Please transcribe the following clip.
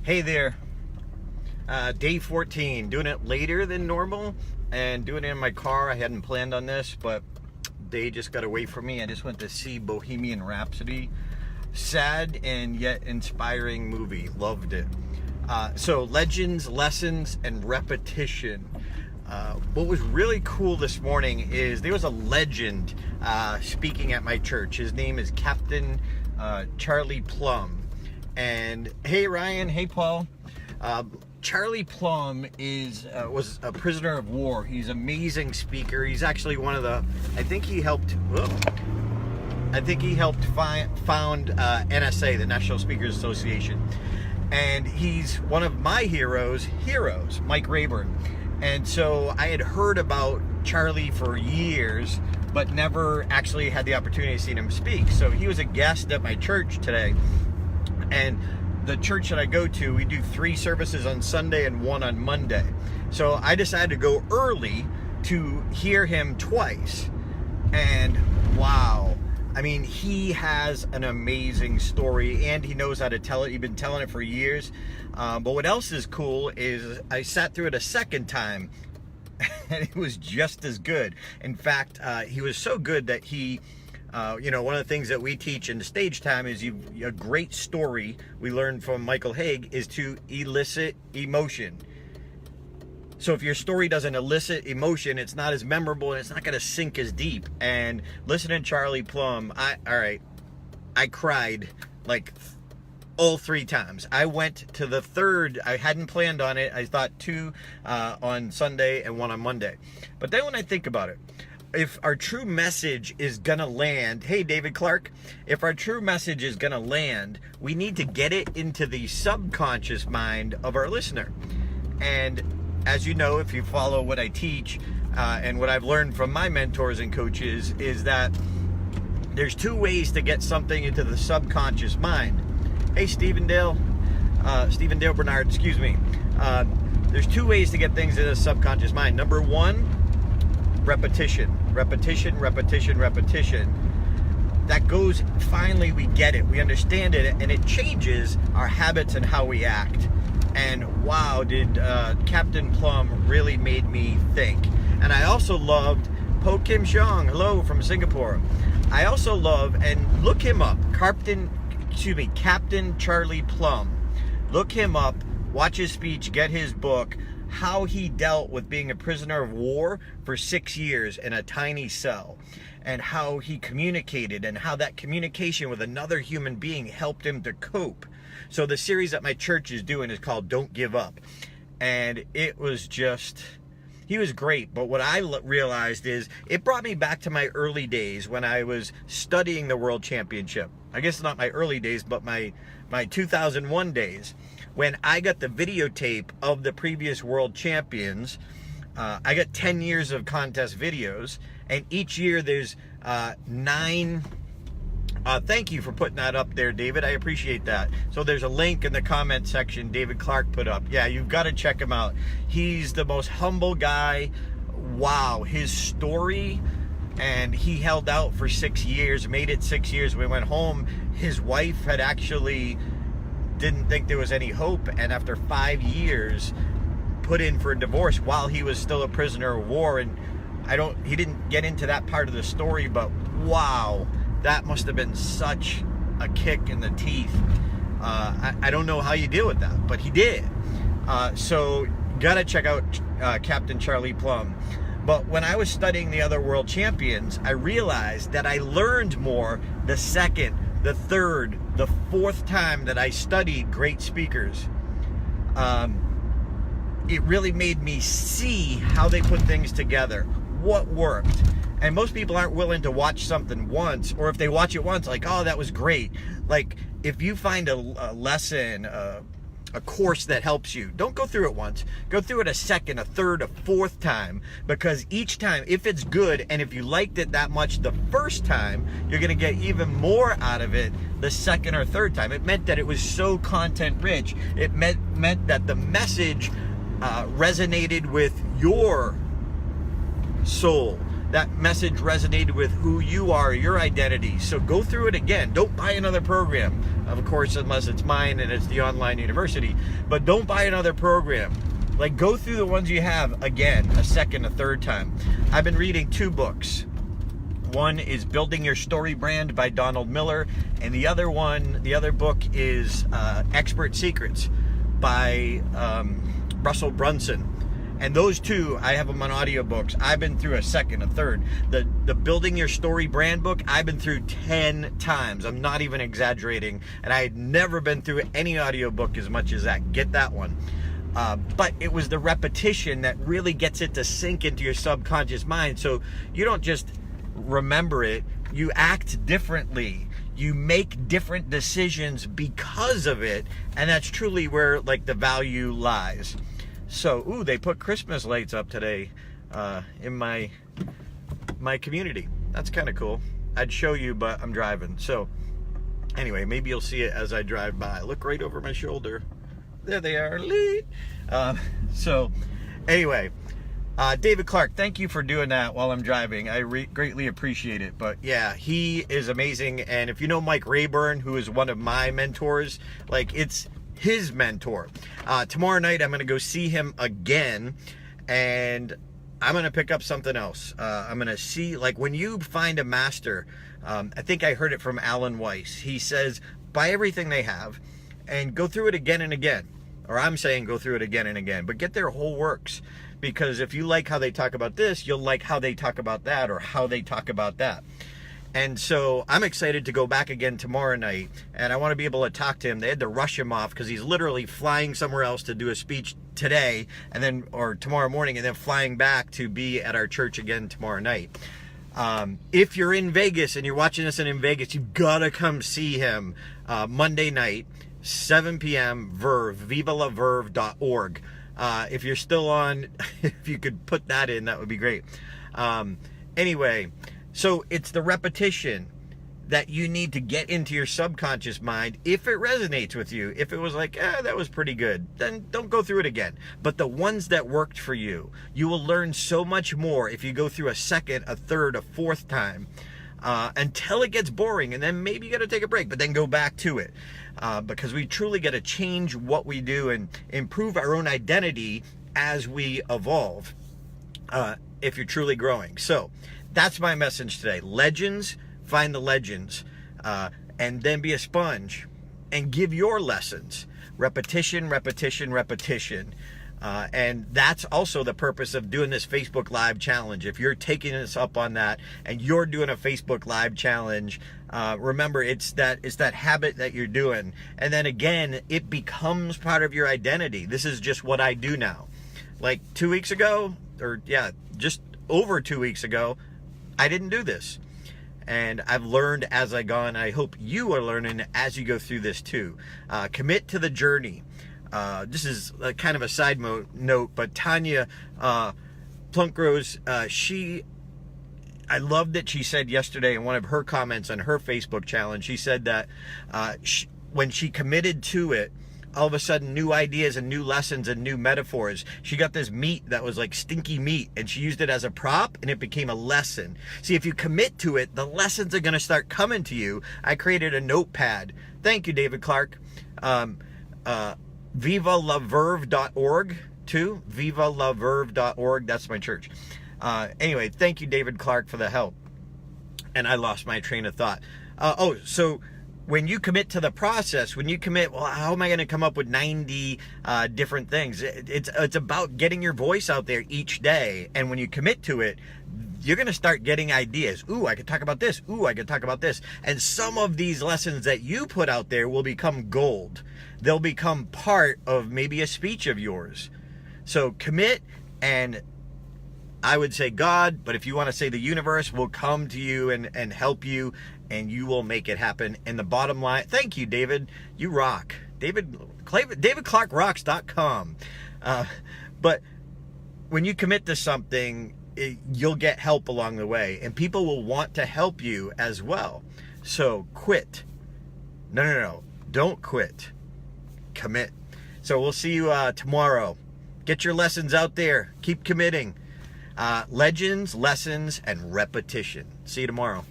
Hey there, day 14, doing it later than normal and doing it in my car. I hadn't planned on this, but day just got away from me. I just went to see Bohemian Rhapsody. Sad and yet inspiring movie. Loved it. So legends, lessons, and repetition. What was really cool this morning is there was a legend speaking at my church. His name is Captain Charlie Plum. And hey Ryan, hey Paul. Charlie Plum was a prisoner of war. He's an amazing speaker. He's actually one of the, I think he helped found NSA, the National Speakers Association. And he's one of my heroes, Mike Rayburn. And so I had heard about Charlie for years, but never actually had the opportunity to see him speak. So he was a guest at my church today. And the church that I go to, we do 3 services on Sunday and 1 on Monday. So I decided to go early to hear him twice. And wow, I mean, he has an amazing story and he knows how to tell it. He's been telling it for years. But what else is cool is I sat through it a second time and it was just as good. In fact, he was so good that he, one of the things that we teach in the stage time is a great story we learned from Michael Haig is to elicit emotion. So if your story doesn't elicit emotion, it's not as memorable and it's not going to sink as deep. And listening to Charlie Plum, I cried like all 3 times. I went to the third. I hadn't planned on it. I thought 2 on Sunday and 1 on Monday. But then when I think about it, if our true message is gonna land, hey David Clark, if our true message is gonna land, we need to get it into the subconscious mind of our listener. And as you know, if you follow what I teach and what I've learned from my mentors and coaches, is that there's 2 ways to get something into the subconscious mind. Hey Stephen Dale Bernard, excuse me. There's 2 ways to get things into the subconscious mind. Number 1, repetition. That goes, finally we get it, we understand it, and it changes our habits and how we act. And wow, did Captain Plum really made me think. And I also loved Po Kim Xiong, hello from Singapore. I also love, and look him up, Captain Charlie Plum. Look him up, watch his speech, get his book, how he dealt with being a prisoner of war for 6 years in a tiny cell, and how he communicated and how that communication with another human being helped him to cope. So the series that my church is doing is called Don't Give Up. And it was just, he was great. But what I realized is it brought me back to my early days when I was studying the World Championship. I guess not my early days, but my 2001 days, when I got the videotape of the previous world champions. I got 10 years of contest videos, and each year there's 9. Thank you for putting that up there, David. I appreciate that. So there's a link in the comment section David Clark put up. Yeah, you've got to check him out. He's the most humble guy. Wow, his story. And he held out for 6 years, made it 6 years. We went home. His wife had actually didn't think there was any hope, and after 5 years put in for a divorce while he was still a prisoner of war. And he didn't get into that part of the story, but wow, that must have been such a kick in the teeth. I don't know how you deal with that, but he did. So gotta check out Captain Charlie Plum. But when I was studying the other world champions, I realized that I learned more the second, the third, the 4th time that I studied great speakers. It really made me see how they put things together, what worked. And most people aren't willing to watch something once, or if they watch it once, like, oh, that was great. Like, if you find a lesson, a course that helps you, don't go through it once. Go through it a second, a third, a 4th time, because each time, if it's good and if you liked it that much the first time, you're going to get even more out of it the second or third time. It meant that it was so content rich. It meant that the message resonated with your soul. That message resonated with who you are, your identity. So go through it again. Don't buy another program. of course, unless it's mine and it's the online university. But don't buy another program. Like, go through the ones you have again, a second, a third time. I've been reading 2 books. One is Building Your Story Brand by Donald Miller, and the other book is Expert Secrets by Russell Brunson. And those 2, I have them on audiobooks. I've been through a second, a third. The Building Your Story Brand book, I've been through 10 times. I'm not even exaggerating. And I had never been through any audiobook as much as that. Get that one. But it was the repetition that really gets it to sink into your subconscious mind. So you don't just remember it, you act differently. You make different decisions because of it. And that's truly where, like, the value lies. So, ooh, they put Christmas lights up today in my community. That's kind of cool. I'd show you, but I'm driving. So, anyway, maybe you'll see it as I drive by. Look right over my shoulder. There they are. So, anyway, David Clark, thank you for doing that while I'm driving. I greatly appreciate it. But, yeah, he is amazing. And if you know Mike Rayburn, who is one of my mentors, like, it's his mentor. Tomorrow night I'm going to go see him again, and I'm going to pick up something else. I'm going to see, like, when you find a master, I think I heard it from Alan Weiss. He says, buy everything they have and go through it again and again. Or I'm saying go through it again and again, but get their whole works. Because if you like how they talk about this, you'll like how they talk about that, or how they talk about that. And so I'm excited to go back again tomorrow night, and I want to be able to talk to him. They had to rush him off because he's literally flying somewhere else to do a speech today, and then, or tomorrow morning, and then flying back to be at our church again tomorrow night. If you're in Vegas and you're watching this and in Vegas, you've got to come see him Monday night, 7 p.m. Verve, vivalaverve.org. If you're still on, if you could put that in, that would be great. Anyway, so it's the repetition that you need to get into your subconscious mind. If it resonates with you, if it was like, that was pretty good, then don't go through it again. But the ones that worked for you, you will learn so much more if you go through a second, a third, a fourth time, until it gets boring. And then maybe you got to take a break, but then go back to it. Because we truly got to change what we do and improve our own identity as we evolve, if you're truly growing. So that's my message today. Legends, find the legends, and then be a sponge and give your lessons. Repetition, repetition, repetition. And that's also the purpose of doing this Facebook Live challenge. If you're taking us up on that and you're doing a Facebook Live challenge, remember, it's that habit that you're doing. And then again, it becomes part of your identity. This is just what I do now. Like 2 weeks ago, or yeah, just over 2 weeks ago, I didn't do this. And I've learned as I go, and I hope you are learning as you go through this too. Commit to the journey. This is kind of a side note, but Tanya Plunkrose, I love that she said yesterday in one of her comments on her Facebook challenge, she said that when she committed to it, all of a sudden new ideas and new lessons and new metaphors. She got this meat that was like stinky meat, and she used it as a prop, and it became a lesson. See, if you commit to it, the lessons are going to start coming to you. I created a notepad. Thank you, David Clark. Vivalaverve.org too. Vivalaverve.org. That's my church. Anyway, thank you, David Clark, for the help. And I lost my train of thought. So when you commit to the process, when you commit, well, how am I going to come up with 90 different things? It's about getting your voice out there each day. And when you commit to it, you're going to start getting ideas. Ooh, I could talk about this. Ooh, I could talk about this. And some of these lessons that you put out there will become gold. They'll become part of maybe a speech of yours. So commit, and I would say God, but if you want to say the universe, will come to you and help you, and you will make it happen. And the bottom line, thank you, David. You rock. DavidClarkRocks.com. But when you commit to something, you'll get help along the way, and people will want to help you as well. So quit. No. Don't quit. Commit. So we'll see you tomorrow. Get your lessons out there. Keep committing. Legends, lessons, and repetition. See you tomorrow.